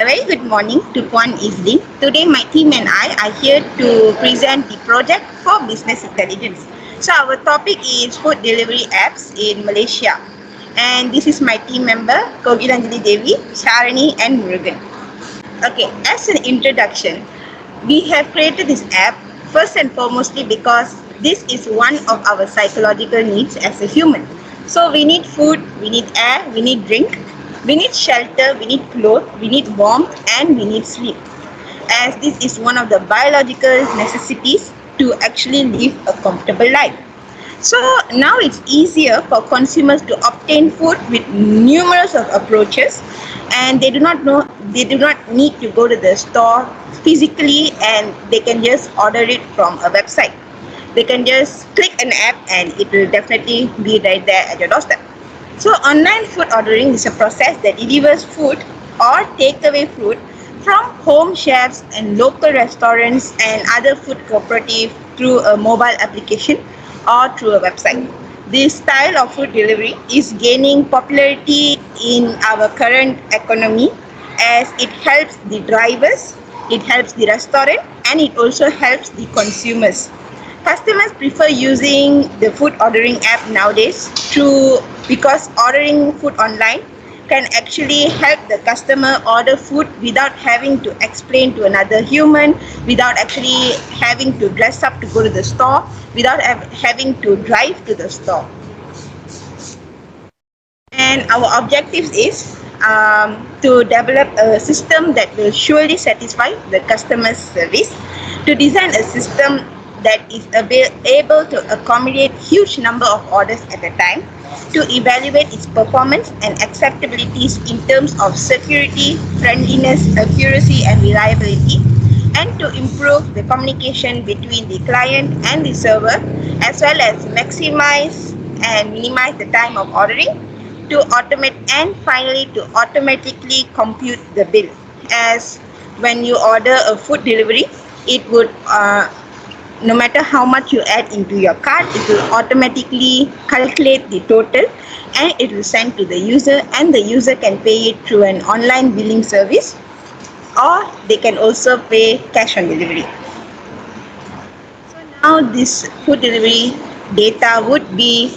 A very good morning to Puan Izlin. Today my team and I are here to present the project for business intelligence. So our topic is food delivery apps in Malaysia. And this is my team member, Kogilanjali Devi, Sharani and Murugan. Okay, as an introduction, we have created this app first and foremostly because this is one of our psychological needs as a human. So we need food, we need air, we need drink, we need shelter, we need clothes, we need warmth, and we need sleep. As this is one of the biological necessities to actually live a comfortable life. So now it's easier for consumers to obtain food with numerous of approaches, and they do not need to go to the store physically, and they can just order it from a website. They can just click an app and it will definitely be right there at your doorstep. So online food ordering is a process that delivers food or takeaway food from home chefs and local restaurants and other food cooperatives through a mobile application or through a website. This style of food delivery is gaining popularity in our current economy as it helps the drivers, it helps the restaurant, and it also helps the consumers. Customers prefer using the food ordering app nowadays because ordering food online can actually help the customer order food without having to explain to another human, without actually having to dress up to go to the store, without having to drive to the store. And our objectives is to develop a system that will surely satisfy the customer's service, to design a system that is able to accommodate huge number of orders at a time, to evaluate its performance and acceptabilities in terms of security, friendliness, accuracy and reliability, and to improve the communication between the client and the server, as well as maximize and minimize the time of ordering, to automate, and finally to automatically compute the bill. As when you order a food delivery, it would no matter how much you add into your cart, it will automatically calculate the total and it will send to the user, and the user can pay it through an online billing service, or they can also pay cash on delivery. So now this food delivery data would be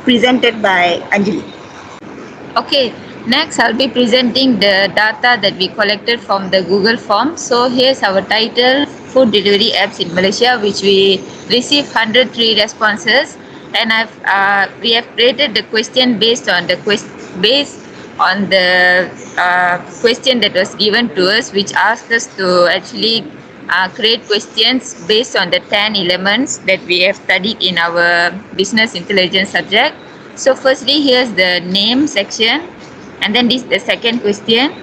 presented by Anjali. Okay, next I'll be presenting the data that we collected from the Google form. So here's our title, food delivery apps in Malaysia, which we received 103 responses, and we have created the question based on the question that was given to us, which asked us to actually create questions based on the 10 elements that we have studied in our business intelligence subject. So firstly, here's the name section, and then this is the second question,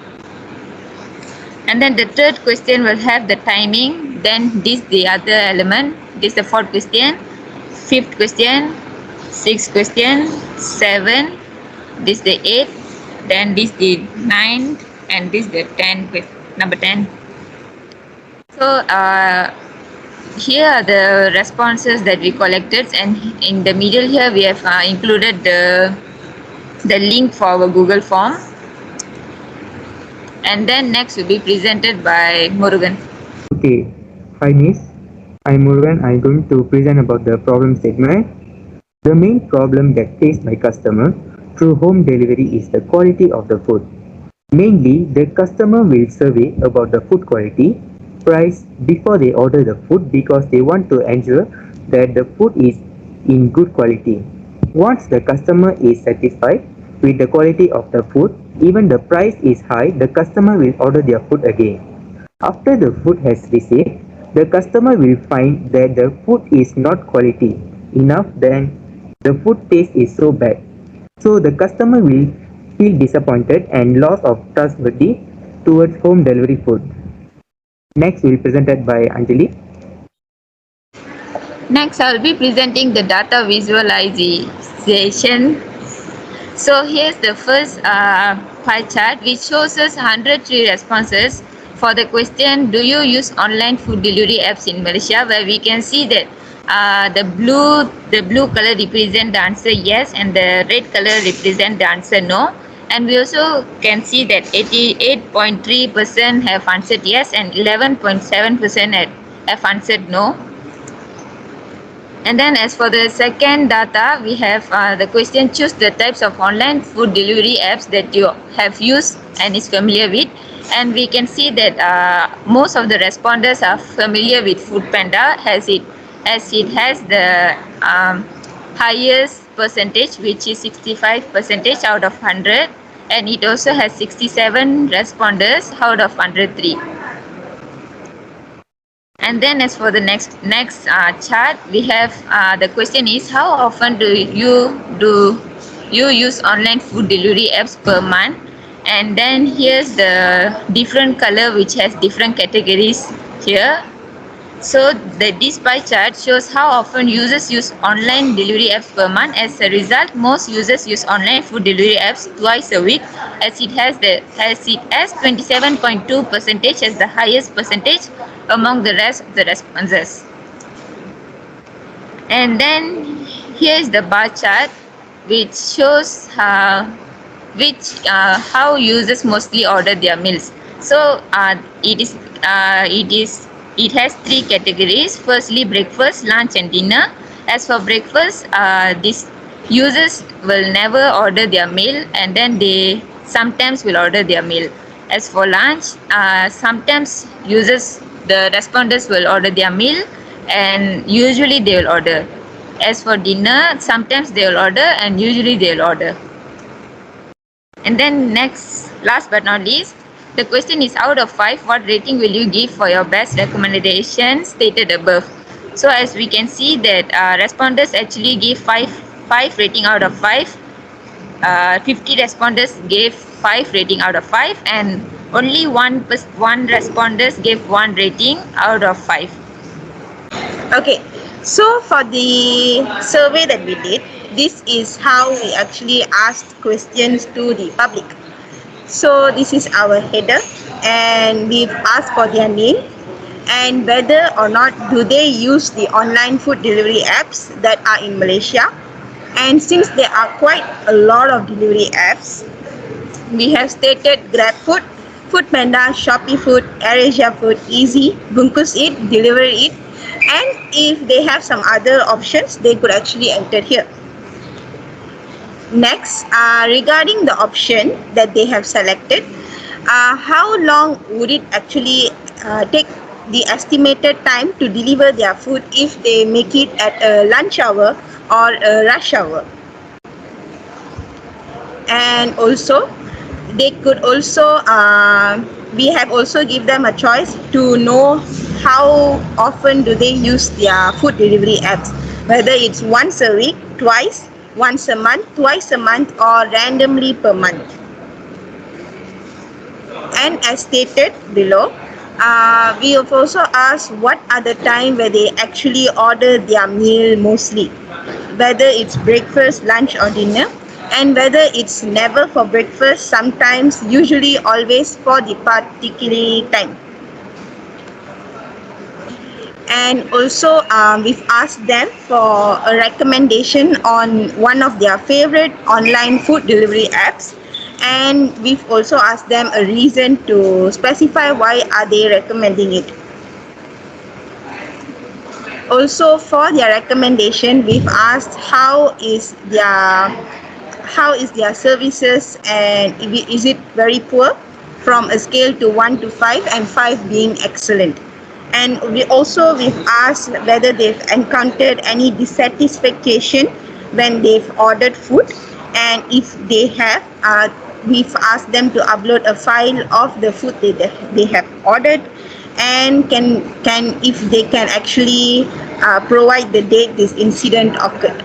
and then the third question will have the timing, then this the other element, this the fourth question, fifth question, sixth question, 7, this the 8, then this the 9, and this the 10, number 10. So here are the responses that we collected, and in the middle here we have included the link for our Google form, and then next will be presented by Murugan. Okay, hi Miss. I'm Murugan. I'm going to present about the problem statement. The main problem that faced by customer through home delivery is the quality of the food. Mainly, the customer will survey about the food quality, price before they order the food because they want to ensure that the food is in good quality. Once the customer is satisfied with the quality of the food, even the price is high, the customer will order their food again. After the food has received, the customer will find that the food is not quality enough, then the food taste is so bad. So the customer will feel disappointed and loss of trustworthy towards home delivery food. Next will be presented by Anjali. Next, I will be presenting the data visualization. So here's the first pie chart, which shows us 103 responses for the question, do you use online food delivery apps in Malaysia, where we can see that the blue color represent the answer yes, and the red color represent the answer no. And we also can see that 88.3% have answered yes and 11.7% have answered no. And then as for the second data, we have the question, choose the types of online food delivery apps that you have used and is familiar with. And we can see that most of the respondents are familiar with Foodpanda as it has the highest percentage, which is 65% out of 100, and it also has 67 respondents out of 103. And then as for the next chart, we have the question is, how often do you use online food delivery apps per month? And then here's the different color which has different categories here. So this pie chart shows how often users use online delivery apps per month. As a result, most users use online food delivery apps twice a week, as it has 27.2% as the highest percentage among the rest of the responses. And then here is the bar chart, which shows how users mostly order their meals. So it has three categories. Firstly, breakfast, lunch, and dinner. As for breakfast, these users will never order their meal, and then they sometimes will order their meal. As for lunch, sometimes the respondents will order their meal, and usually they will order. As for dinner, sometimes they will order, and usually they will order. And then last but not least, the question is, out of 5, what rating will you give for your best recommendation stated above? So as we can see that respondents actually give 5 rating out of 5. 50 respondents gave 5 rating out of 5, and only one respondent gave 1 rating out of 5. Okay, so for the survey that we did, this is how we actually asked questions to the public. So this is our header, and we've asked for their name and whether or not do they use the online food delivery apps that are in Malaysia. And since there are quite a lot of delivery apps, we have stated GrabFood, Foodpanda, Shopee Food, AirAsia Food, Easy, Bungkus Eat, Deliver Eat, and if they have some other options, they could actually enter here. Next, regarding the option that they have selected, how long would it actually take the estimated time to deliver their food if they make it at a lunch hour or a rush hour? And also, they could also, we have also give them a choice to know how often do they use their food delivery apps, whether it's once a week, twice, once a month, twice a month, or randomly per month. And as stated below, we have also asked what are the time where they actually order their meal mostly, whether it's breakfast, lunch, or dinner, and whether it's never for breakfast, sometimes, usually, always for the particular time. And also, we've asked them for a recommendation on one of their favorite online food delivery apps, and we've also asked them a reason to specify why are they recommending it. Also, for their recommendation, we've asked how is their services, and is it very poor, from a scale to 1 to 5, and 5 being excellent. And we've asked whether they've encountered any dissatisfaction when they've ordered food, and if they have, we've asked them to upload a file of the food they have ordered, and if they can actually provide the date this incident occurred.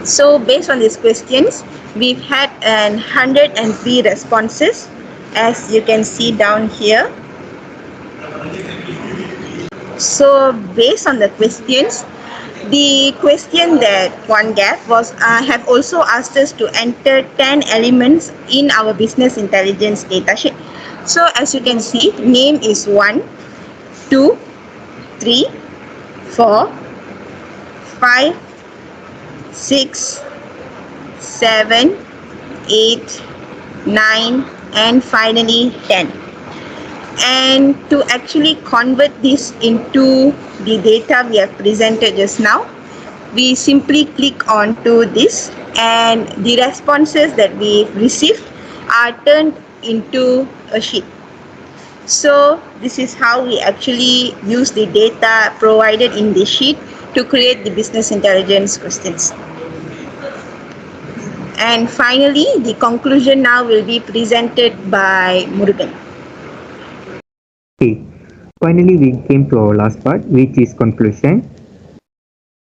So based on these questions, we've had 103 responses, as you can see down here. So based on the questions, the question that one gave was have also asked us to enter 10 elements in our business intelligence datasheet. So as you can see, name is 1, 2, 3, 4, 5, 6, 7, 8, 9, and finally 10. And to actually convert this into the data we have presented just now, we simply click on to this, and the responses that we received are turned into a sheet. So this is how we actually use the data provided in the sheet to create the business intelligence questions. And finally, the conclusion now will be presented by Murugan. Okay, finally we came to our last part, which is conclusion.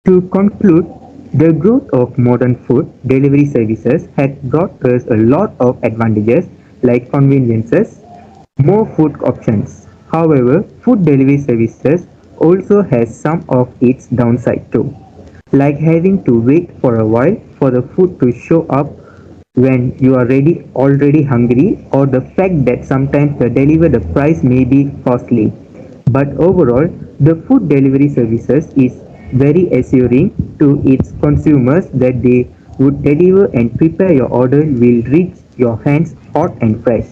To conclude, the growth of modern food delivery services has brought us a lot of advantages like conveniences, more food options. However, food delivery services also has some of its downside too, like having to wait for a while for the food to show up when you are already hungry, or the fact that sometimes the delivery price may be costly. But overall, the food delivery services is very assuring to its consumers that they would deliver and prepare your order will reach your hands hot and fresh,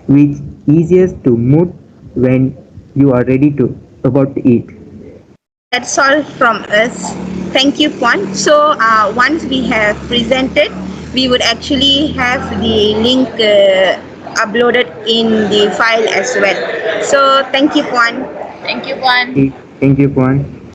which easiest to move when you are ready to about to eat. That's all from us. Thank you, Kwan. So once we have presented, we would actually have the link uploaded in the file as well. So thank you, Kwan. Thank you, Puan. Thank you, Puan.